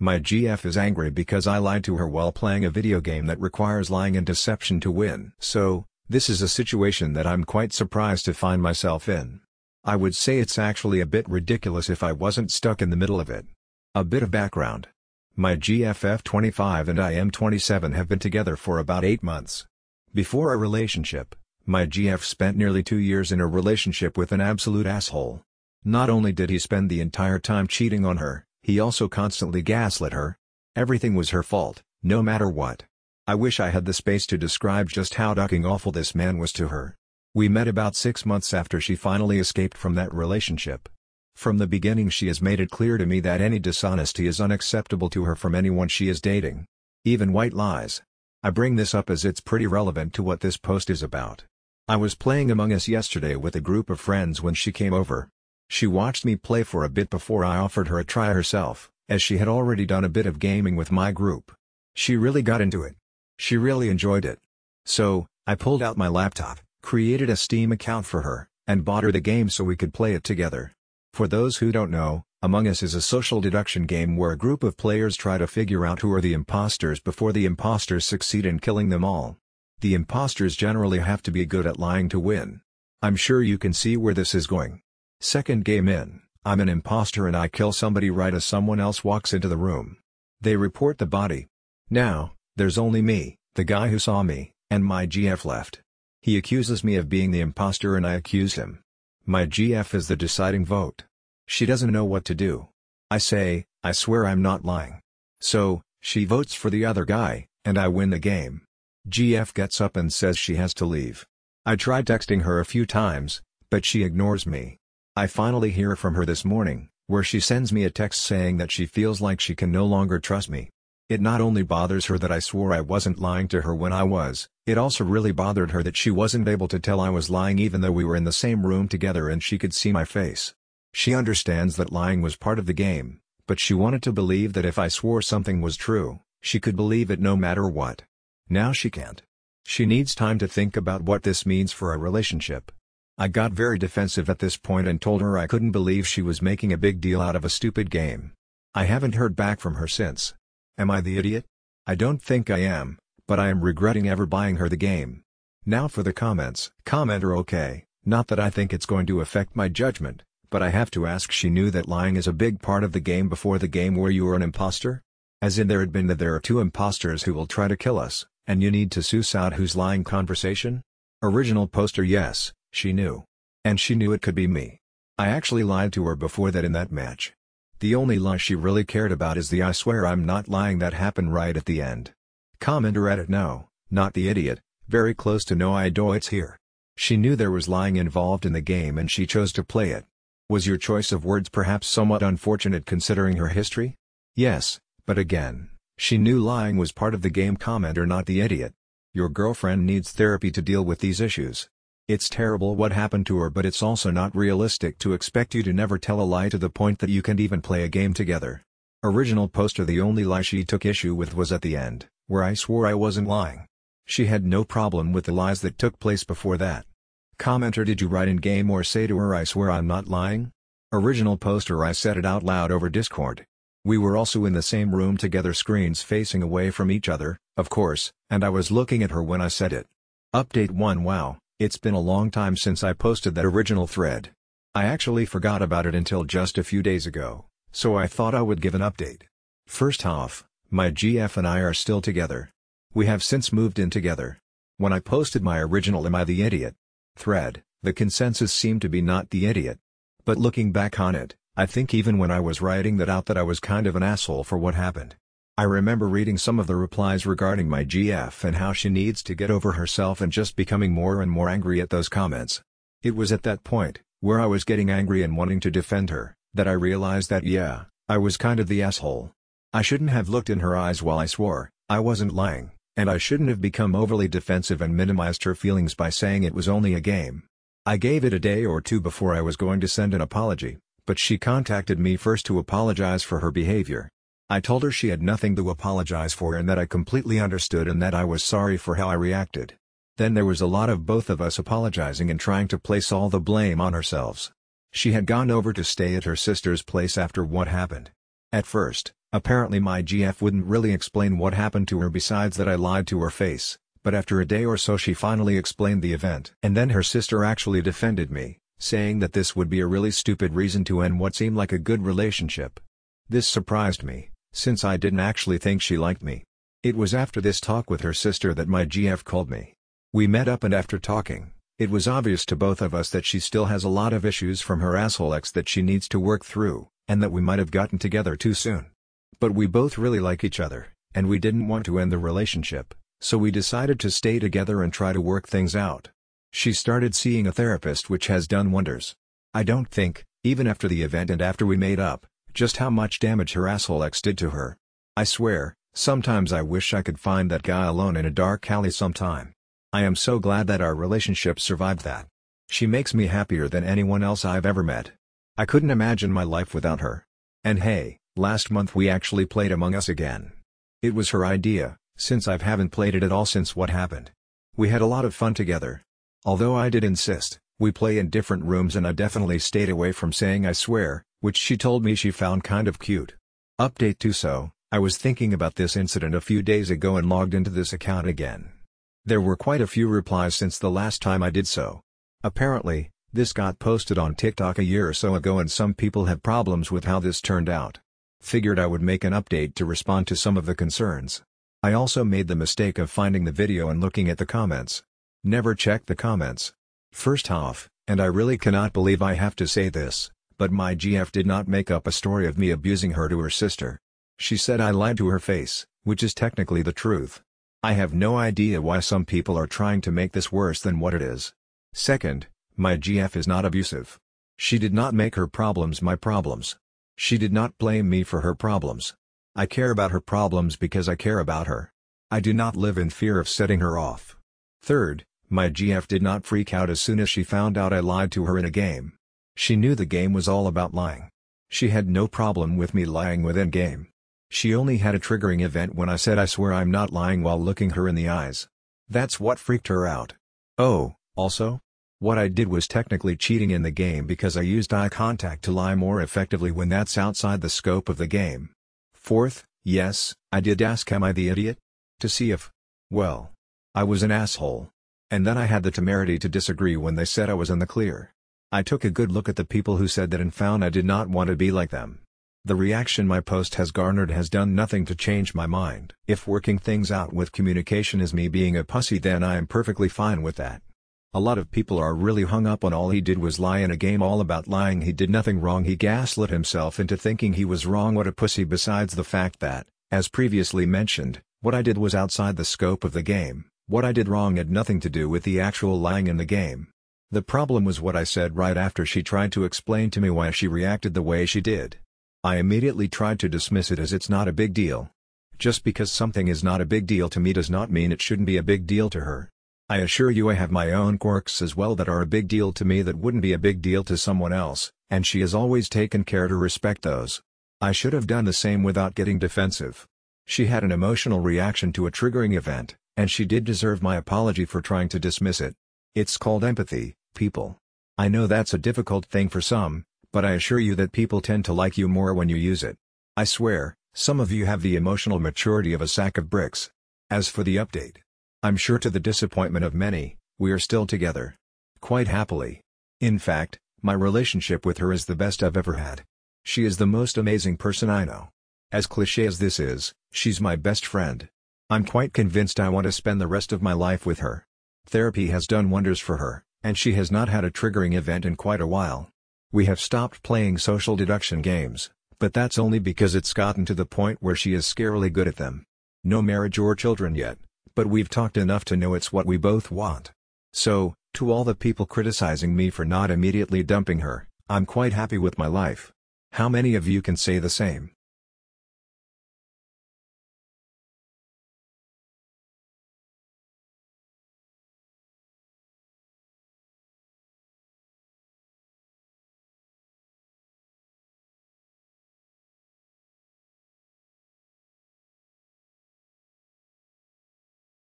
My GF is angry because I lied to her while playing a video game that requires lying and deception to win. So, this is a situation that I'm quite surprised to find myself in. I would say it's actually a bit ridiculous if I wasn't stuck in the middle of it. A bit of background. My GFF 25 and I am 27 have been together for about 8 months. Before our relationship, my GF spent nearly 2 years in a relationship with an absolute asshole. Not only did he spend the entire time cheating on her, he also constantly gaslit her. Everything was her fault, no matter what. I wish I had the space to describe just how fucking awful this man was to her. We met about 6 months after she finally escaped from that relationship. From the beginning she has made it clear to me that any dishonesty is unacceptable to her from anyone she is dating. Even white lies. I bring this up as it's pretty relevant to what this post is about. I was playing Among Us yesterday with a group of friends when she came over. She watched me play for a bit before I offered her a try herself, as she had already done a bit of gaming with my group. She really got into it. She really enjoyed it. So, I pulled out my laptop, created a Steam account for her, and bought her the game so we could play it together. For those who don't know, Among Us is a social deduction game where a group of players try to figure out who are the imposters before the imposters succeed in killing them all. The imposters generally have to be good at lying to win. I'm sure you can see where this is going. Second game in, I'm an imposter and I kill somebody right as someone else walks into the room. They report the body. Now, there's only me, the guy who saw me, and my GF left. He accuses me of being the imposter and I accuse him. My GF is the deciding vote. She doesn't know what to do. I say, I swear I'm not lying. So, she votes for the other guy, and I win the game. GF gets up and says she has to leave. I tried texting her a few times, but she ignores me. I finally hear from her this morning, where she sends me a text saying that she feels like she can no longer trust me. It not only bothers her that I swore I wasn't lying to her when I was, it also really bothered her that she wasn't able to tell I was lying even though we were in the same room together and she could see my face. She understands that lying was part of the game, but she wanted to believe that if I swore something was true, she could believe it no matter what. Now she can't. She needs time to think about what this means for a relationship. I got very defensive at this point and told her I couldn't believe she was making a big deal out of a stupid game. I haven't heard back from her since. Am I the idiot? I don't think I am, but I am regretting ever buying her the game. Now for the comments. Commenter okay, not that I think it's going to affect my judgment, but I have to ask, she knew that lying is a big part of the game before the game where you are an imposter? As in there had been that there are 2 imposters who will try to kill us, and you need to suss out who's lying conversation? Original poster yes. She knew. And she knew it could be me. I actually lied to her before that in that match. The only lie she really cared about is the I swear I'm not lying that happened right at the end. Commenter edit no, not the idiot, very close to no I do it's here. She knew there was lying involved in the game and she chose to play it. Was your choice of words perhaps somewhat unfortunate considering her history? Yes, but again, she knew lying was part of the game. Commenter not the idiot. Your girlfriend needs therapy to deal with these issues. It's terrible what happened to her, but it's also not realistic to expect you to never tell a lie to the point that you can't even play a game together. Original poster the only lie she took issue with was at the end, where I swore I wasn't lying. She had no problem with the lies that took place before that. Commenter did you write in game or say to her I swear I'm not lying? Original poster I said it out loud over Discord. We were also in the same room together, screens facing away from each other, of course, and I was looking at her when I said it. Update 1 Wow. It's been a long time since I posted that original thread. I actually forgot about it until just a few days ago, so I thought I would give an update. First off, my GF and I are still together. We have since moved in together. When I posted my original Am I the Idiot? Thread, the consensus seemed to be not the idiot. But looking back on it, I think even when I was writing that out that I was kind of an asshole for what happened. I remember reading some of the replies regarding my GF and how she needs to get over herself and just becoming more and more angry at those comments. It was at that point, where I was getting angry and wanting to defend her, that I realized that yeah, I was kind of the asshole. I shouldn't have looked in her eyes while I swore I wasn't lying, and I shouldn't have become overly defensive and minimized her feelings by saying it was only a game. I gave it a day or two before I was going to send an apology, but she contacted me first to apologize for her behavior. I told her she had nothing to apologize for and that I completely understood and that I was sorry for how I reacted. Then there was a lot of both of us apologizing and trying to place all the blame on ourselves. She had gone over to stay at her sister's place after what happened. At first, Apparently my GF wouldn't really explain what happened to her besides that I lied to her face, but after a day or so she finally explained the event. And then her sister actually defended me, saying that this would be a really stupid reason to end what seemed like a good relationship. This surprised me, since I didn't actually think she liked me. It was after this talk with her sister that my GF called me. We met up, and after talking, it was obvious to both of us that she still has a lot of issues from her asshole ex that she needs to work through, and that we might have gotten together too soon. But we both really like each other, and we didn't want to end the relationship, so we decided to stay together and try to work things out. She started seeing a therapist, which has done wonders. I don't think, even after the event and after we made up, just how much damage her asshole ex did to her. I swear, sometimes I wish I could find that guy alone in a dark alley sometime. I am so glad that our relationship survived that. She makes me happier than anyone else I've ever met. I couldn't imagine my life without her. And hey, last month we actually played Among Us again. It was her idea, since I haven't played it at all since what happened. We had a lot of fun together. Although I did insist, we play in different rooms, and I definitely stayed away from saying I swear, which she told me she found kind of cute. Update 2. So, I was thinking about this incident a few days ago and logged into this account again. There were quite a few replies since the last time I did so. Apparently, this got posted on TikTok a year or so ago, and some people had problems with how this turned out. Figured I would make an update to respond to some of the concerns. I also made the mistake of finding the video and looking at the comments. Never check the comments. First off, and I really cannot believe I have to say this, but my GF did not make up a story of me abusing her to her sister. She said I lied to her face, which is technically the truth. I have no idea why some people are trying to make this worse than what it is. Second, my GF is not abusive. She did not make her problems my problems. She did not blame me for her problems. I care about her problems because I care about her. I do not live in fear of setting her off. Third, my GF did not freak out as soon as she found out I lied to her in a game. She knew the game was all about lying. She had no problem with me lying within game. She only had a triggering event when I said I swear I'm not lying while looking her in the eyes. That's what freaked her out. Oh, also? What I did was technically cheating in the game because I used eye contact to lie more effectively when that's outside the scope of the game. Fourth, yes, I did ask am I the idiot? To see if, well, I was an asshole. And then I had the temerity to disagree when they said I was in the clear. I took a good look at the people who said that and found I did not want to be like them. The reaction my post has garnered has done nothing to change my mind. If working things out with communication is me being a pussy, then I am perfectly fine with that. A lot of people are really hung up on all he did was lie in a game, all about lying. He did nothing wrong. He gaslit himself into thinking he was wrong. What a pussy. Besides the fact that, as previously mentioned, what I did was outside the scope of the game. What I did wrong had nothing to do with the actual lying in the game. The problem was what I said right after she tried to explain to me why she reacted the way she did. I immediately tried to dismiss it as it's not a big deal. Just because something is not a big deal to me does not mean it shouldn't be a big deal to her. I assure you I have my own quirks as well that are a big deal to me that wouldn't be a big deal to someone else, and she has always taken care to respect those. I should have done the same without getting defensive. She had an emotional reaction to a triggering event, and she did deserve my apology for trying to dismiss it. It's called empathy, people. I know that's a difficult thing for some, but I assure you that people tend to like you more when you use it. I swear, some of you have the emotional maturity of a sack of bricks. As for the update, I'm sure to the disappointment of many, we are still together. Quite happily. In fact, my relationship with her is the best I've ever had. She is the most amazing person I know. As cliché as this is, she's my best friend. I'm quite convinced I want to spend the rest of my life with her. Therapy has done wonders for her, and she has not had a triggering event in quite a while. We have stopped playing social deduction games, but that's only because it's gotten to the point where she is scarily good at them. No marriage or children yet, but we've talked enough to know it's what we both want. So, to all the people criticizing me for not immediately dumping her, I'm quite happy with my life. How many of you can say the same?